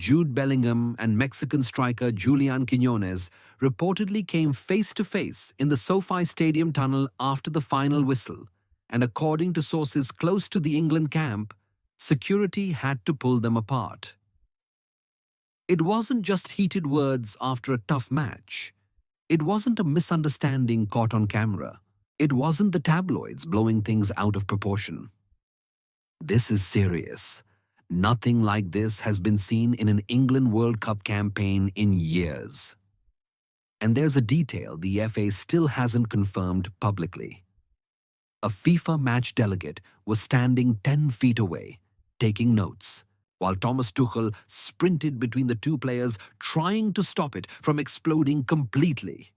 Jude Bellingham and Mexican striker Julian Quinones reportedly came face-to-face in the SoFi Stadium tunnel after the final whistle, and according to sources close to the England camp, security had to pull them apart. It wasn't just heated words after a tough match. It wasn't a misunderstanding caught on camera. It wasn't the tabloids blowing things out of proportion. This is serious. Nothing like this has been seen in an England World Cup campaign in years. And there's a detail the FA still hasn't confirmed publicly. A FIFA match delegate was standing 10 feet away, taking notes, while Thomas Tuchel sprinted between the two players, trying to stop it from exploding completely.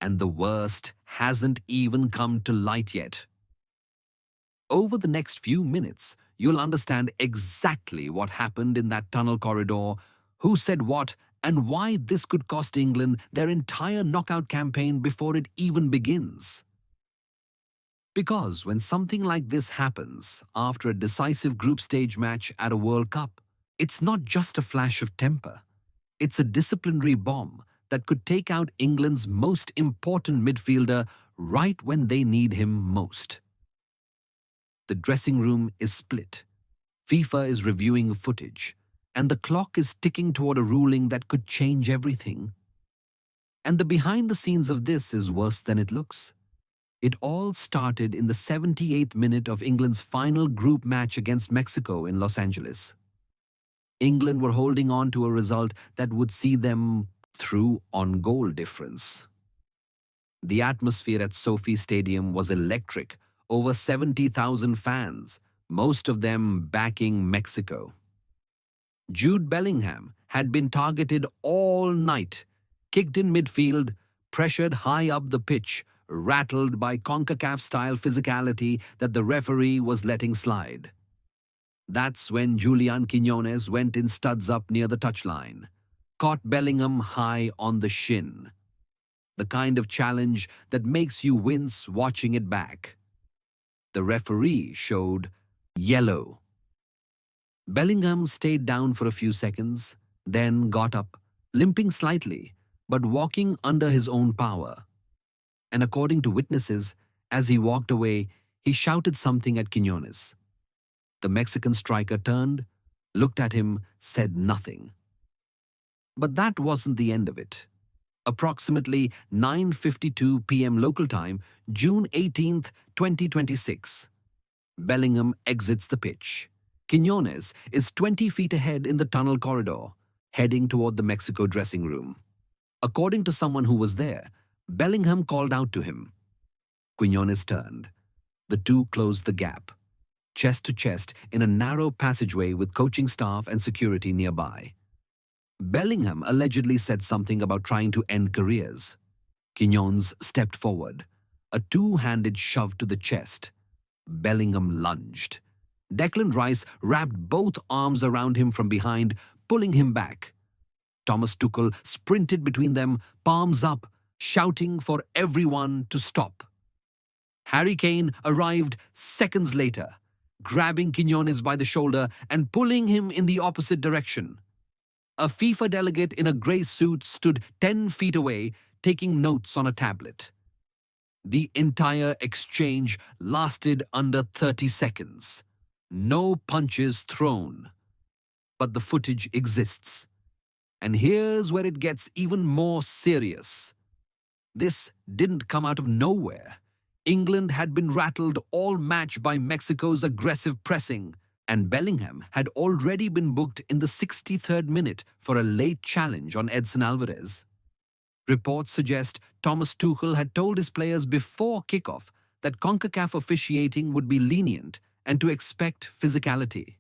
And the worst hasn't even come to light yet. Over the next few minutes, you'll understand exactly what happened in that tunnel corridor, who said what, and why this could cost England their entire knockout campaign before it even begins. Because when something like this happens after a decisive group stage match at a World Cup, it's not just a flash of temper. It's a disciplinary bomb that could take out England's most important midfielder right when they need him most. The dressing room is split. FIFA is reviewing footage, and the clock is ticking toward a ruling that could change everything. And the behind the scenes of this is worse than it looks. It all started in the 78th minute of England's final group match against Mexico in Los Angeles. England were holding on to a result that would see them through on goal difference. The atmosphere at SoFi Stadium was electric. Over 70,000 fans, most of them backing Mexico. Jude Bellingham had been targeted all night, kicked in midfield, pressured high up the pitch, rattled by CONCACAF-style physicality that the referee was letting slide. That's when Julian Quinones went in studs up near the touchline, caught Bellingham high on the shin. The kind of challenge that makes you wince watching it back. The referee showed yellow. Bellingham stayed down for a few seconds, then got up, limping slightly, but walking under his own power. And according to witnesses, as he walked away, he shouted something at Quinones. The Mexican striker turned, looked at him, said nothing. But that wasn't the end of it. Approximately 9:52 p.m. local time, June 18th, 2026. Bellingham exits the pitch. Quinones is 20 feet ahead in the tunnel corridor, heading toward the Mexico dressing room. According to someone who was there, Bellingham called out to him. Quinones turned. The two closed the gap, chest to chest in a narrow passageway with coaching staff and security nearby. Bellingham allegedly said something about trying to end careers. Quinones stepped forward, a two-handed shove to the chest. Bellingham lunged. Declan Rice wrapped both arms around him from behind, pulling him back. Thomas Tuchel sprinted between them, palms up, shouting for everyone to stop. Harry Kane arrived seconds later, grabbing Quinones by the shoulder and pulling him in the opposite direction. A FIFA delegate in a grey suit stood 10 feet away, taking notes on a tablet. The entire exchange lasted under 30 seconds. No punches thrown. But the footage exists. And here's where it gets even more serious. This didn't come out of nowhere. England had been rattled all match by Mexico's aggressive pressing, and Bellingham had already been booked in the 63rd minute for a late challenge on Edson Alvarez. Reports suggest Thomas Tuchel had told his players before kickoff that CONCACAF officiating would be lenient and to expect physicality.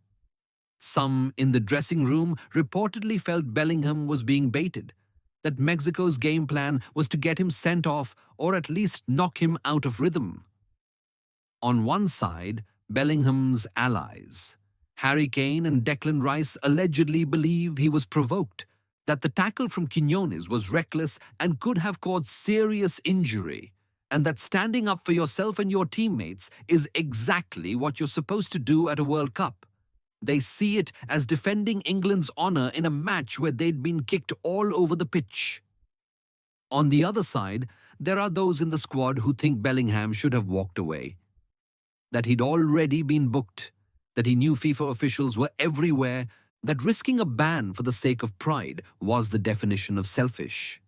Some in the dressing room reportedly felt Bellingham was being baited, that Mexico's game plan was to get him sent off or at least knock him out of rhythm. On one side, Bellingham's allies, Harry Kane and Declan Rice, allegedly believe he was provoked, that the tackle from Quinones was reckless and could have caused serious injury, and that standing up for yourself and your teammates is exactly what you're supposed to do at a World Cup. They see it as defending England's honour in a match where they'd been kicked all over the pitch. On the other side, there are those in the squad who think Bellingham should have walked away, that he'd already been booked, that he knew FIFA officials were everywhere, that risking a ban for the sake of pride was the definition of selfish.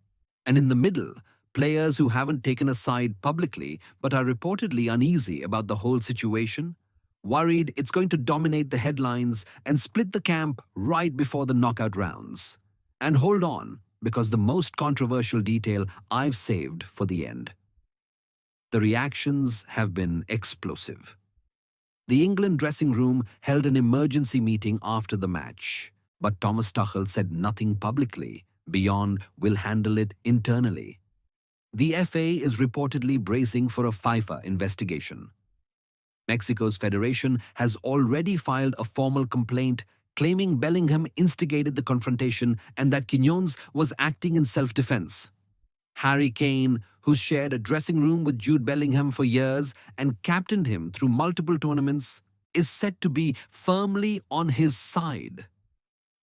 And in the middle, players who haven't taken a side publicly but are reportedly uneasy about the whole situation, worried it's going to dominate the headlines and split the camp right before the knockout rounds. And hold on, because the most controversial detail I've saved for the end. The reactions have been explosive. The England dressing room held an emergency meeting after the match, but Thomas Tuchel said nothing publicly beyond "we'll handle it internally." The FA is reportedly bracing for a FIFA investigation. Mexico's federation has already filed a formal complaint claiming Bellingham instigated the confrontation and that Quinones was acting in self-defense. Harry Kane, who's shared a dressing room with Jude Bellingham for years and captained him through multiple tournaments, is said to be firmly on his side.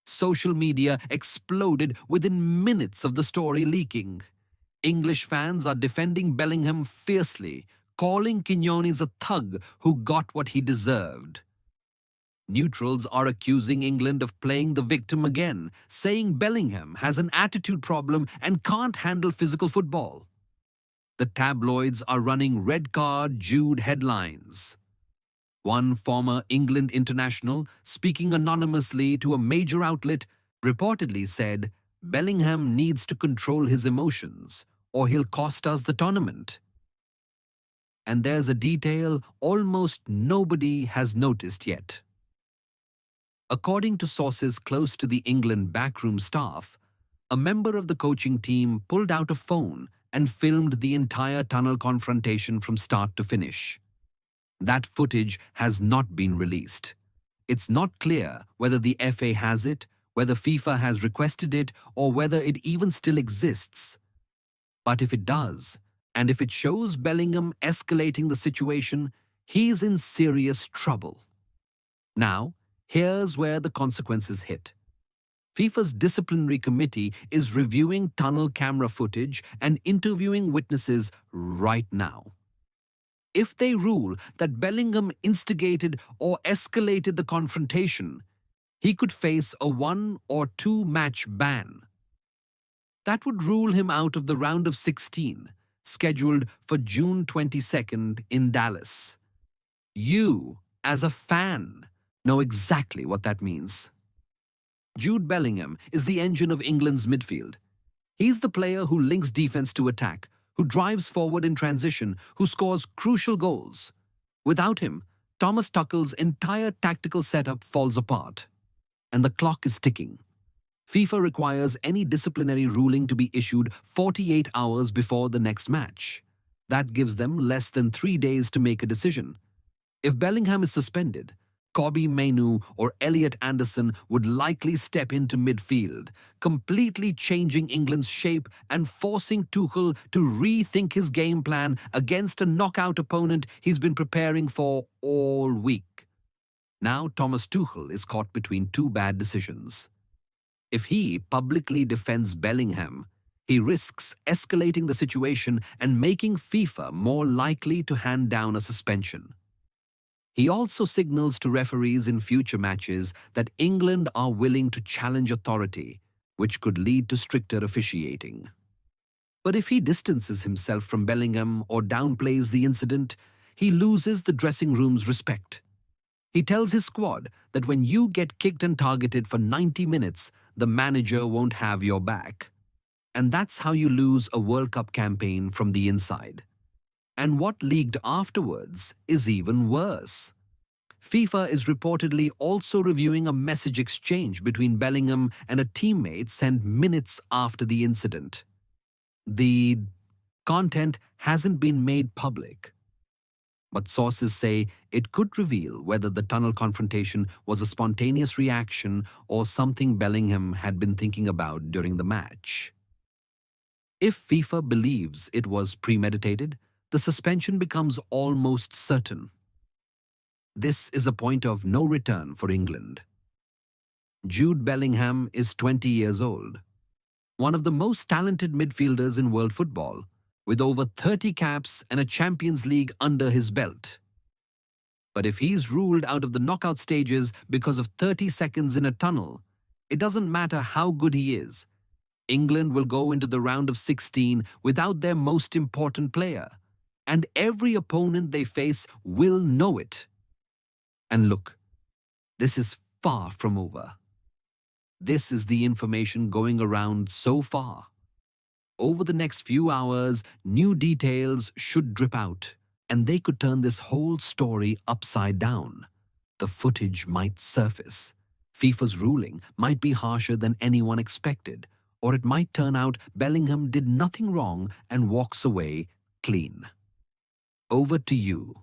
Social media exploded within minutes of the story leaking. English fans are defending Bellingham fiercely, calling Quinones a thug who got what he deserved. Neutrals are accusing England of playing the victim again, saying Bellingham has an attitude problem and can't handle physical football. The tabloids are running red card Jude headlines. One former England international, speaking anonymously to a major outlet, reportedly said, "Bellingham needs to control his emotions, or he'll cost us the tournament." And there's a detail almost nobody has noticed yet. According to sources close to the England backroom staff, a member of the coaching team pulled out a phone and filmed the entire tunnel confrontation from start to finish. That footage has not been released. It's not clear whether the FA has it, whether FIFA has requested it, or whether it even still exists. But if it does, and if it shows Bellingham escalating the situation, he's in serious trouble. Now, here's where the consequences hit. FIFA's disciplinary committee is reviewing tunnel camera footage and interviewing witnesses right now. If they rule that Bellingham instigated or escalated the confrontation, he could face a 1 or 2 match ban. That would rule him out of the round of 16, scheduled for June 22nd in Dallas. You, as a fan, know exactly what that means. Jude Bellingham is the engine of England's midfield. He's the player who links defense to attack, who drives forward in transition, who scores crucial goals. Without him, Thomas Tuchel's entire tactical setup falls apart. And the clock is ticking. FIFA requires any disciplinary ruling to be issued 48 hours before the next match. That gives them less than 3 days to make a decision. If Bellingham is suspended, Kobbie Mainoo or Elliot Anderson would likely step into midfield, completely changing England's shape and forcing Tuchel to rethink his game plan against a knockout opponent he's been preparing for all week. Now Thomas Tuchel is caught between 2 bad decisions. If he publicly defends Bellingham, he risks escalating the situation and making FIFA more likely to hand down a suspension. He also signals to referees in future matches that England are willing to challenge authority, which could lead to stricter officiating. But if he distances himself from Bellingham or downplays the incident, he loses the dressing room's respect. He tells his squad that when you get kicked and targeted for 90 minutes, the manager won't have your back. And that's how you lose a World Cup campaign from the inside. And what leaked afterwards is even worse. FIFA is reportedly also reviewing a message exchange between Bellingham and a teammate sent minutes after the incident. The content hasn't been made public, but sources say it could reveal whether the tunnel confrontation was a spontaneous reaction or something Bellingham had been thinking about during the match. If FIFA believes it was premeditated, the suspension becomes almost certain. This is a point of no return for England. Jude Bellingham is 20 years old, one of the most talented midfielders in world football, with over 30 caps and a Champions League under his belt. But if he's ruled out of the knockout stages because of 30 seconds in a tunnel, it doesn't matter how good he is. England will go into the round of 16 without their most important player, and every opponent they face will know it. And look, this is far from over. This is the information going around so far. Over the next few hours, new details should drip out, and they could turn this whole story upside down. The footage might surface. FIFA's ruling might be harsher than anyone expected, or it might turn out Bellingham did nothing wrong and walks away clean. Over to you.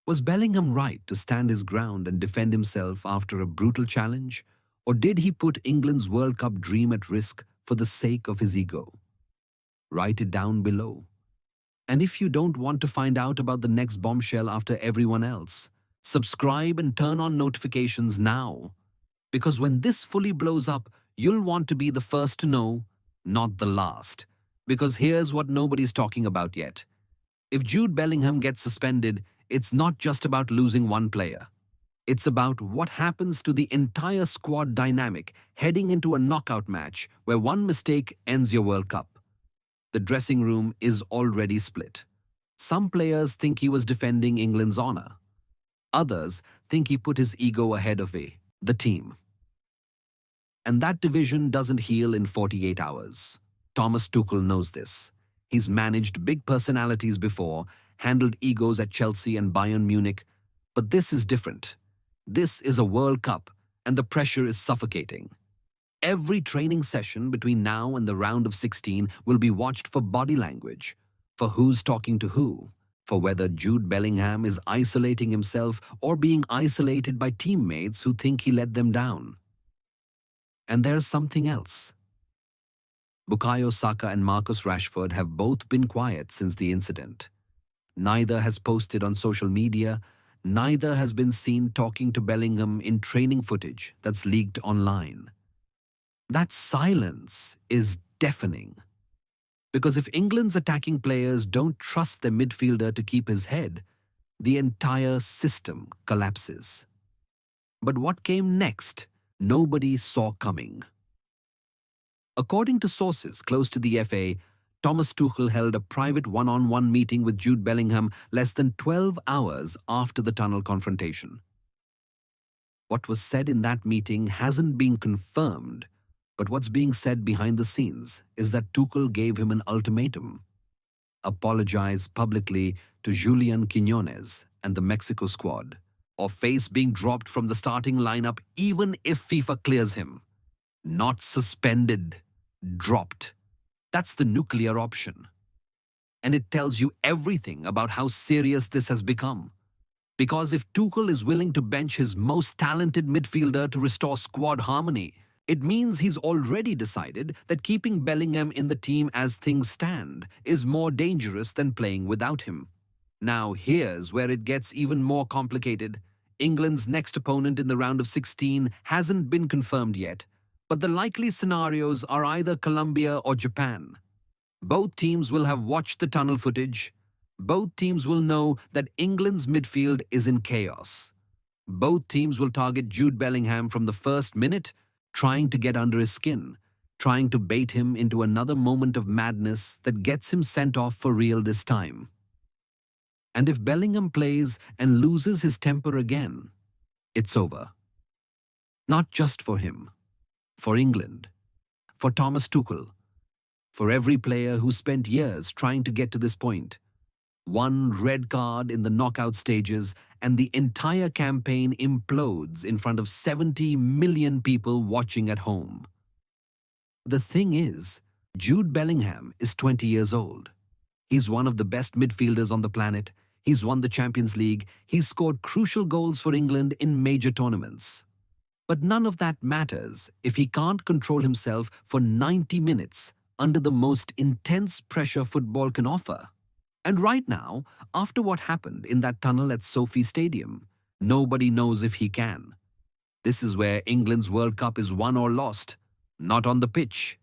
Was Bellingham right to stand his ground and defend himself after a brutal challenge, or did he put England's World Cup dream at risk for the sake of his ego? Write it down below. And if you don't want to find out about the next bombshell after everyone else, subscribe and turn on notifications now. Because when this fully blows up, you'll want to be the first to know, not the last. Because here's what nobody's talking about yet. If Jude Bellingham gets suspended, it's not just about losing one player. It's about what happens to the entire squad dynamic heading into a knockout match where one mistake ends your World Cup. The dressing room is already split. Some players think he was defending England's honor. Others think he put his ego ahead of the team. And that division doesn't heal in 48 hours. Thomas Tuchel knows this. He's managed big personalities before, handled egos at Chelsea and Bayern Munich, but this is different. This is a World Cup, and the pressure is suffocating. Every training session between now and the round of 16 will be watched for body language, for who's talking to who, for whether Jude Bellingham is isolating himself or being isolated by teammates who think he let them down. And there's something else. Bukayo Saka and Marcus Rashford have both been quiet since the incident. Neither has posted on social media, neither has been seen talking to Bellingham in training footage that's leaked online. That silence is deafening. Because if England's attacking players don't trust their midfielder to keep his head, the entire system collapses. But what came next, nobody saw coming. According to sources close to the FA, Thomas Tuchel held a private one-on-one meeting with Jude Bellingham less than 12 hours after the tunnel confrontation. What was said in that meeting hasn't been confirmed, but what's being said behind the scenes is that Tuchel gave him an ultimatum. Apologize publicly to Julian Quinones and the Mexico squad, or face being dropped from the starting lineup even if FIFA clears him. Not suspended, dropped. That's the nuclear option. And it tells you everything about how serious this has become. Because if Tuchel is willing to bench his most talented midfielder to restore squad harmony, it means he's already decided that keeping Bellingham in the team as things stand is more dangerous than playing without him. Now here's where it gets even more complicated. England's next opponent in the round of 16 hasn't been confirmed yet, but the likely scenarios are either Colombia or Japan. Both teams will have watched the tunnel footage. Both teams will know that England's midfield is in chaos. Both teams will target Jude Bellingham from the first minute, trying to get under his skin, trying to bait him into another moment of madness that gets him sent off for real this time. And if Bellingham plays and loses his temper again, it's over. Not just for him, for England, for Thomas Tuchel, for every player who spent years trying to get to this point. One red card in the knockout stages and the entire campaign implodes in front of 70 million people watching at home. The thing is, Jude Bellingham is 20 years old. He's one of the best midfielders on the planet. He's won the Champions League. He's scored crucial goals for England in major tournaments. But none of that matters if he can't control himself for 90 minutes under the most intense pressure football can offer. And right now, after what happened in that tunnel at Sophie Stadium, Nobody knows if he can. This is where England's World Cup is won or lost, not on the pitch.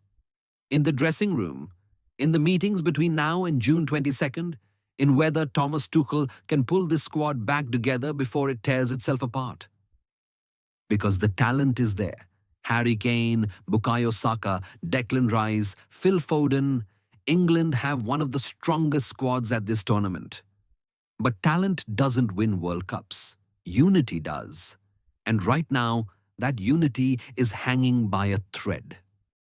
In the dressing room, in the meetings between now and June 22nd, in whether Thomas Tuchel can pull this squad back together before it tears itself apart. Because the talent is there. Harry Kane, Bukayo Saka, Declan Rice, Phil Foden. England have one of the strongest squads at this tournament. But talent doesn't win World Cups. Unity does. And right now, that unity is hanging by a thread.